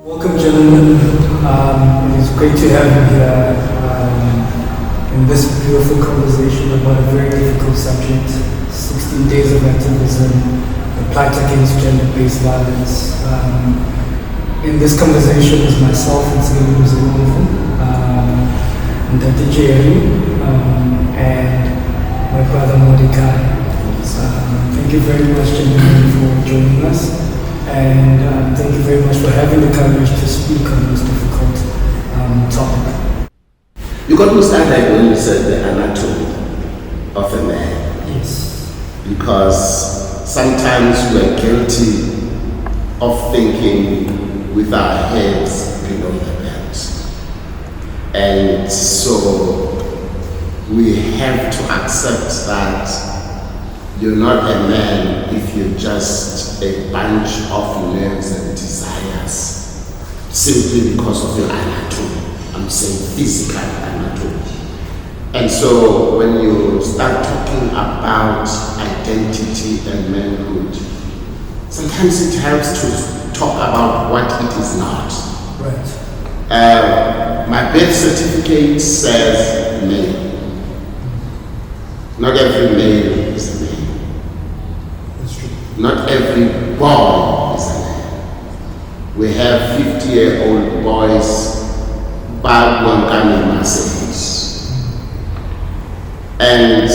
Welcome, gentlemen. It is great to have you here in this beautiful conversation about a very difficult subject, 16 days of activism, the plight against gender-based violence. In this conversation is myself and Singing and Dr. Jerry, and my brother Mordecai. Thank you very much, gentlemen, for joining us. And thank you very much for having the courage to speak on this difficult topic. You got me started when you said the anatomy of a man. Yes. Because sometimes we are guilty of thinking with our heads below the belt. And so we have to accept that you're not a man if you're just a bunch of nerves and desires simply because of your anatomy. I'm saying physical anatomy. And so when you start talking about identity and manhood, sometimes it helps to talk about what it is not. Right. My birth certificate says male. Not every male is a male. Not every boy is a man. We have 50-year-old boys, Bagwankani messages. And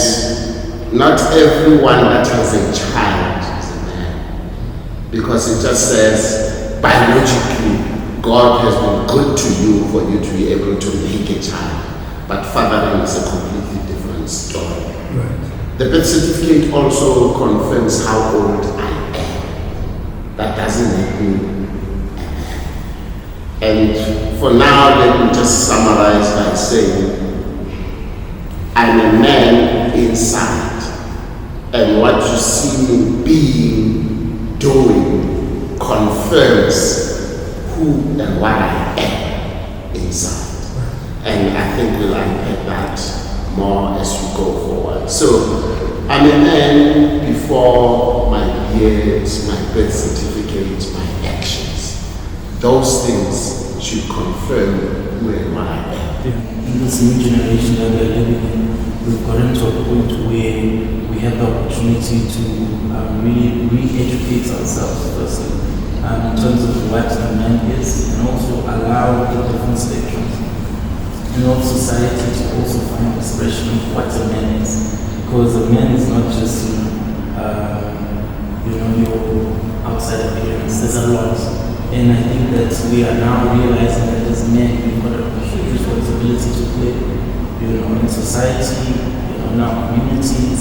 not everyone that has a child is a man. Because it just says, biologically, God has been good to you for you to be able to make a child. But fathering is a completely different story. Right. The birth certificate also confirms how old I am. That doesn't make me a man. And for now, let me just summarize by saying, I'm a man inside. And what you see me being, doing, confirms who and what I am inside. And I think we'll unpack that more as we go forward. So I'm a man before my years, my birth certificate, my actions. Those things should confirm who and what I am. In this new generation that we're living in, we've gotten to a point where we have the opportunity to really re-educate ourselves firstly in terms of what a man is, and also allow the different spectrums in our society to also find expression of what a man is. Because a man is not just, your outside appearance. There's a lot. And I think that we are now realizing that as men, we've got a huge responsibility to play, in society, in our communities.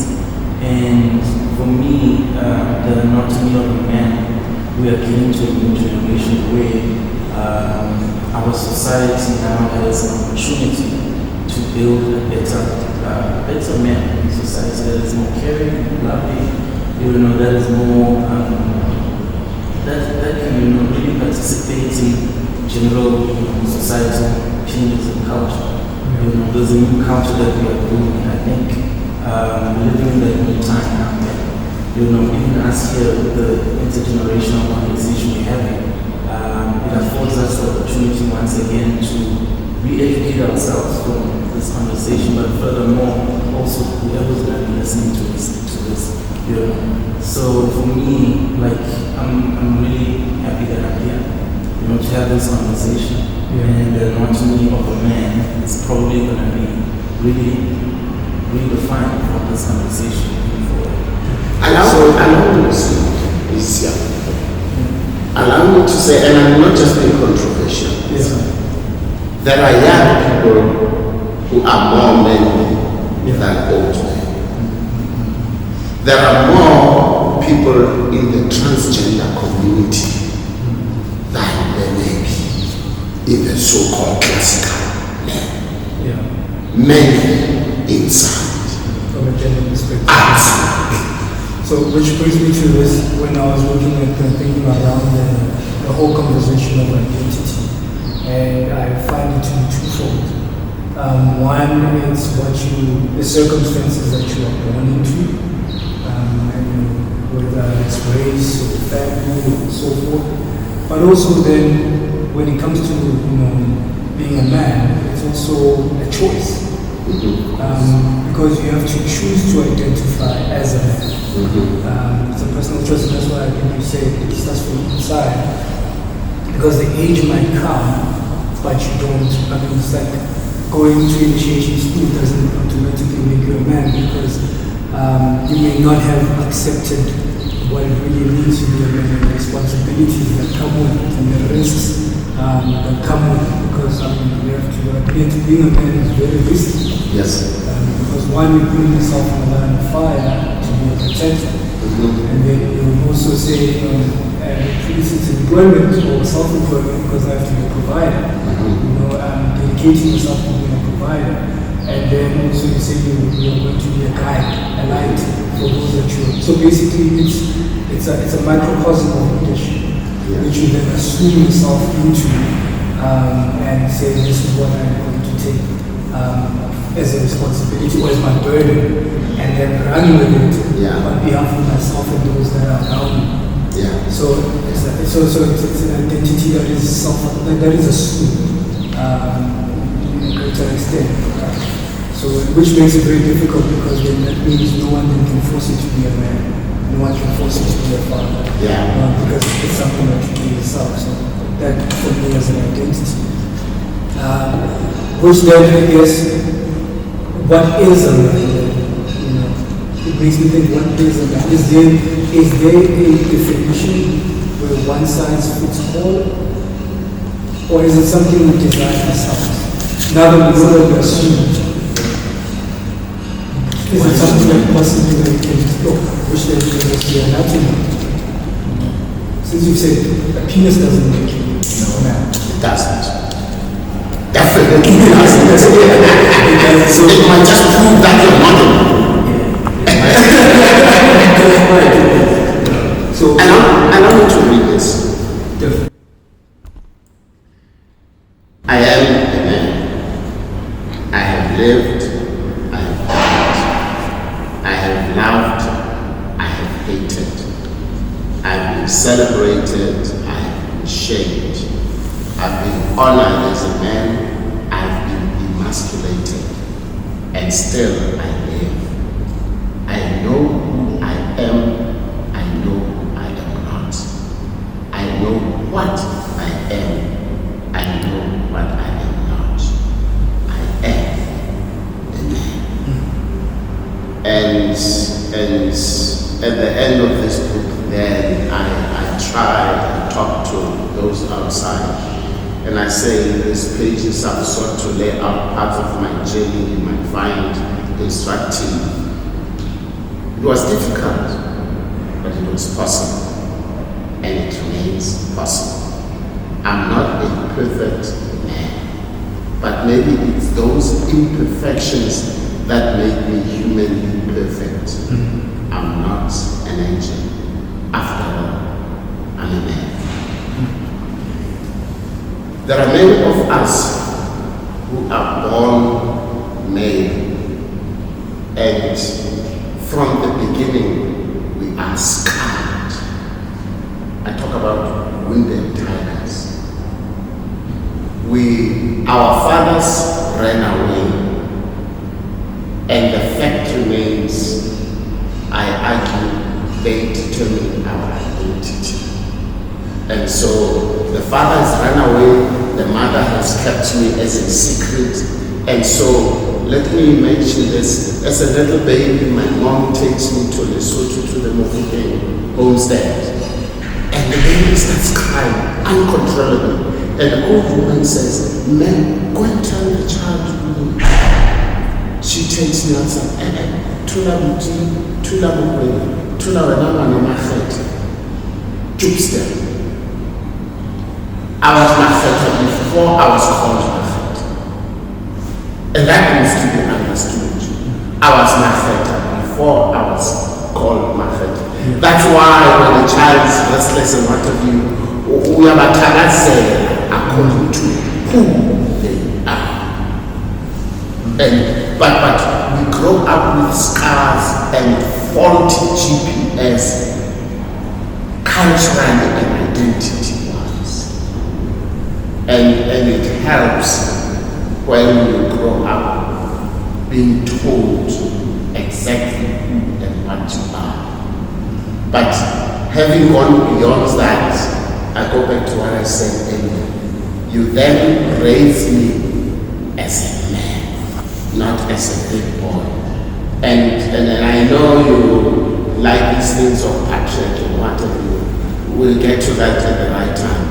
And for me, the anatomy of a man, we are getting to a new generation where our society now has an opportunity to build a better man in society that is more caring, loving, that is more, that can really participate in general societal changes in culture. There's a new culture that we are building, and I think we're living in that new time now. Even us here with the intergenerational conversation we're having, it affords us the opportunity once again to re-educate ourselves from this conversation, but furthermore, also whoever's going to be listening to this. So for me, I'm really happy that I'm here, to have this conversation. And the anatomy of a man is probably going to be really redefined from this conversation moving forward. Allow me to say, and I'm not just being controversial, there are young people who are more men than old men. There are more people in the transgender community than there may be in the so-called classical men. Men inside. From a gender perspective. Outside. So, which brings me to this, when I was looking at thinking around the whole conversation of identity, and I find it to be twofold. One, it's the circumstances that you are born into, whether it's race or family or so forth, but also then when it comes to being a man, it's also a choice. Because you have to choose to identify as a man. It's a personal choice, and that's why I think you say it starts from inside. Because the age might come, but you don't. I mean, it's like going to initiation school doesn't automatically make you a man, because you may not have accepted what it really means to be a man, and the responsibilities that come with it, and the risks that come with it. Because you have to admit being a man is very risky. Yes. Because one, you're putting yourself in the line of fire to be a protector. And then you also say, it's employment or self-employment because I have to be a provider. Dedicating yourself to being a provider. And then also you say you're going to be a guide, a light for those that you. So basically, it's a microcosm of leadership, which you then assume yourself into and say, this is what I'm going to take as a responsibility or as my burden, and then run with it on behalf of myself and those that are around me. So it's an identity that is assumed in a greater extent. So which makes it very difficult, because then that means no one can force you to be a man. No one can force you to be a father. Because it's something that you do yourself. So that for me is an identity. Which then, I guess, what is a man? It makes me think, what is a man? Is there a definition where one size fits all? Or is it something we design ourselves? Now that we know that we assume. Is it something that possibly we can explore? Which then brings us to the anatomy. Since you've said a penis doesn't make you a man. It doesn't. Definitely doesn't. So it might just prove that you're not a man. So, and I want to read this. I am a man. I have lived. I have died. I have loved. I have hated. I've been celebrated. I have been shamed. I've been honored as a man. I've been emasculated. And still I live. I know who I am. I know who I am not. I know what I am. I know what I am not. I am a man. And at the end of this book, then I try and talk to those outside. And I say in these pages I've sought to lay out parts of my journey you might find instructive. It was difficult, but it was possible. And it remains possible. I'm not a perfect man, but maybe it's those imperfections that make me humanly perfect. I'm not an angel. After all, I'm a man. There are many of us who are born male, and from the beginning we are scarred. I talk about wounded tigers. Our fathers ran away, and the fact remains, I argue, they determine our identity. And so the father has run away, the mother has kept me as a secret. And so let me mention this. As a little baby, my mom takes me to Lesotho to the Mofokeng homestead. And the baby starts crying uncontrollably. And the old woman says, "Man, go and tell the child to leave." She takes me outside. Tula buti, tula bukwena, tula wenama no machete. Jupster. I was Macheta before I was called Macheta. And that needs to be understood. I was Macheta before I was called Macheta. That's why when a child is restless and what have you, we are according to who they are. But we grow up with scars and faulty GPS culturally and identity-wise. And it helps when you grow up being told exactly who and what you are. But having gone beyond that, I go back to what I said earlier. You then raise me as a man, not as a big boy. And I know you like these things of patriarchy and whatever. We'll get to that at the right time.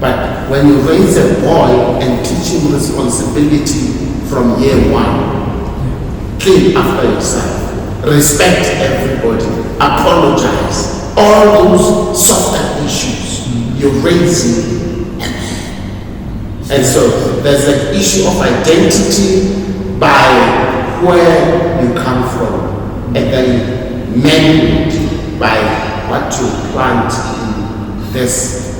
But when you raise a boy and teach him responsibility from year one, clean after yourself, respect everybody, apologize, all those softer issues, you're raising a man. And so there's an issue of identity by where you come from, and then managed by what you plant in this